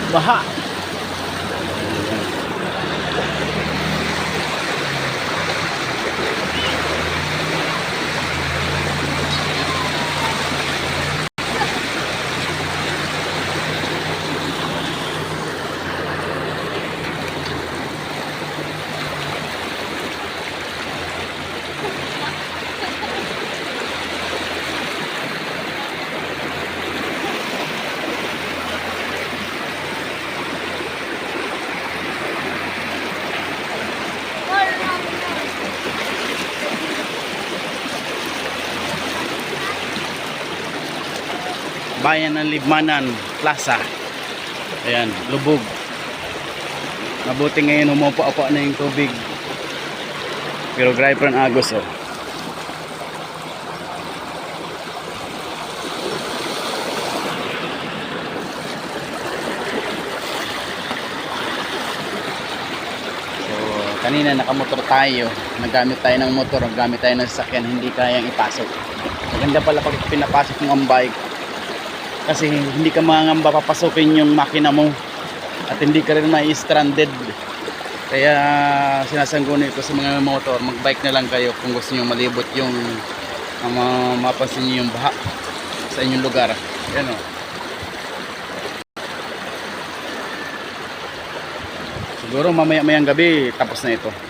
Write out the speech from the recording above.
baha. Bayan ng Libmanan Plaza. Ayan, lubog. Mabuti ngayon umupo-upo na yung tubig. Pero grabe pa ng agos, oh. So, kanina nakamotor tayo. Nagamit tayo ng motor, nagamit tayo ng sasakyan, hindi kayang ipasok. Maganda pala pag pinapasok mo ang bike. Kasi hindi ka mangamba papasukin yung makina mo at hindi ka rin mai-stranded. Kaya sinasangguni ko sa mga motor, mag-bike na lang kayo kung gusto niyo malibot yung mapansin niyo yung baha sa inyong lugar. Yan, oh. Siguro mamaya-mayang gabi tapos na ito.